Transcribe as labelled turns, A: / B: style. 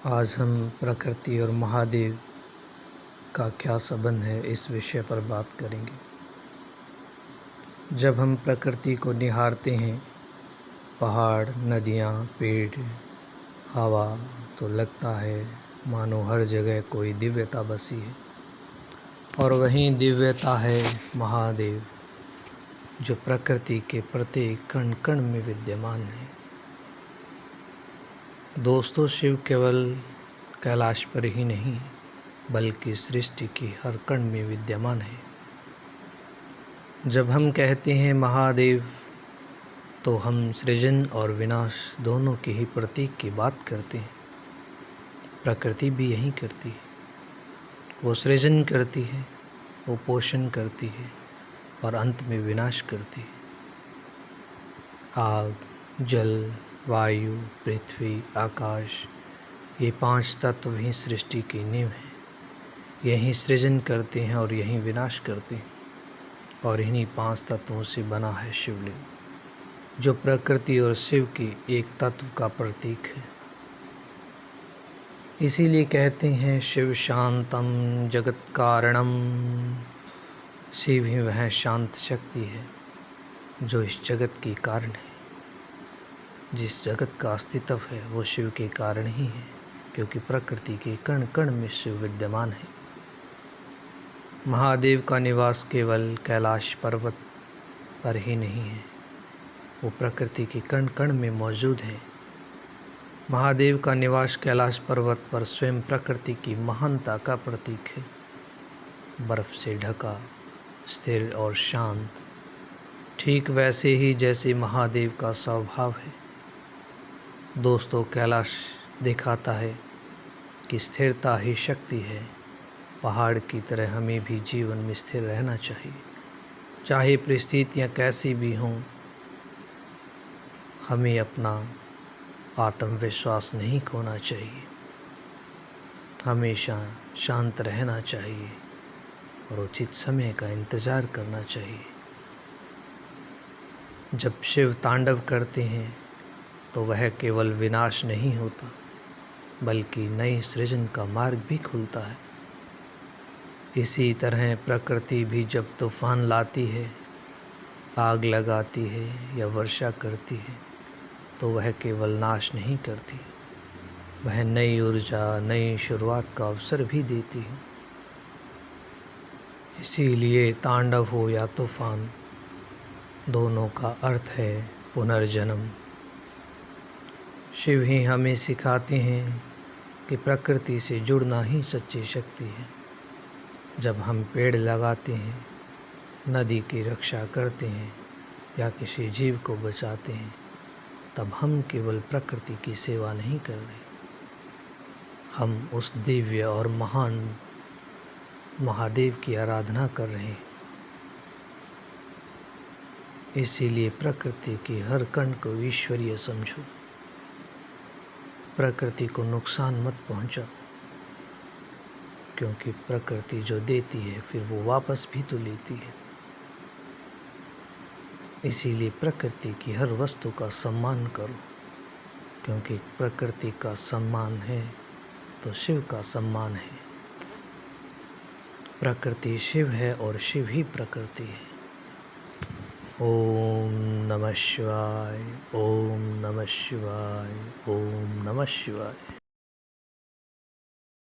A: आज हम प्रकृति और महादेव का क्या संबंध है इस विषय पर बात करेंगे। जब हम प्रकृति को निहारते हैं, पहाड़, नदियाँ, पेड़, हवा, तो लगता है मानो हर जगह कोई दिव्यता बसी है। और वहीं दिव्यता है महादेव, जो प्रकृति के प्रत्येक कण कण में विद्यमान है। दोस्तों, शिव केवल कैलाश पर ही नहीं बल्कि सृष्टि की हर कण में विद्यमान है। जब हम कहते हैं महादेव, तो हम सृजन और विनाश दोनों के ही प्रतीक की बात करते हैं। प्रकृति भी यही करती है। वो सृजन करती है, वो पोषण करती है और अंत में विनाश करती है। आग, जल, वायु, पृथ्वी, आकाश, ये 5 तत्व ही सृष्टि की नींव है। यही सृजन करते हैं और यही विनाश करते हैं। और इन्हीं 5 तत्वों से बना है शिवलिंग, जो प्रकृति और शिव के एक तत्व का प्रतीक है। इसीलिए कहते हैं शिव शांतम जगत कारणम। शिव ही वह शांत शक्ति है जो इस जगत की कारण है। जिस जगत का अस्तित्व है वो शिव के कारण ही है, क्योंकि प्रकृति के कण कण में शिव विद्यमान है। महादेव का निवास केवल कैलाश पर्वत पर ही नहीं है, वो प्रकृति के कण कण में मौजूद है। महादेव का निवास कैलाश पर्वत पर स्वयं प्रकृति की महानता का प्रतीक है। बर्फ से ढका, स्थिर और शांत, ठीक वैसे ही जैसे महादेव का स्वभाव है। दोस्तों, कैलाश दिखाता है कि स्थिरता ही शक्ति है। पहाड़ की तरह हमें भी जीवन में स्थिर रहना चाहिए, चाहे परिस्थितियाँ कैसी भी हों। हमें अपना आत्मविश्वास नहीं खोना चाहिए, हमेशा शांत रहना चाहिए और उचित समय का इंतज़ार करना चाहिए। जब शिव तांडव करते हैं तो वह केवल विनाश नहीं होता बल्कि नई सृजन का मार्ग भी खुलता है। इसी तरह प्रकृति भी जब तूफान लाती है, आग लगाती है या वर्षा करती है, तो वह केवल नाश नहीं करती, वह नई ऊर्जा, नई शुरुआत का अवसर भी देती है। इसीलिए तांडव हो या तूफान, दोनों का अर्थ है पुनर्जन्म। शिव ही हमें सिखाते हैं कि प्रकृति से जुड़ना ही सच्ची शक्ति है। जब हम पेड़ लगाते हैं, नदी की रक्षा करते हैं या किसी जीव को बचाते हैं, तब हम केवल प्रकृति की सेवा नहीं कर रहे, हम उस दिव्य और महान महादेव की आराधना कर रहे हैं। इसीलिए प्रकृति की हर कण को ईश्वरीय समझो। प्रकृति को नुकसान मत पहुंचाओ, क्योंकि प्रकृति जो देती है फिर वो वापस भी तो लेती है। इसीलिए प्रकृति की हर वस्तु का सम्मान करो, क्योंकि प्रकृति का सम्मान है तो शिव का सम्मान है। प्रकृति शिव है और शिव ही प्रकृति है। ओम नमः शिवाय, ओम नमः शिवाय, ओम नमः शिवाय।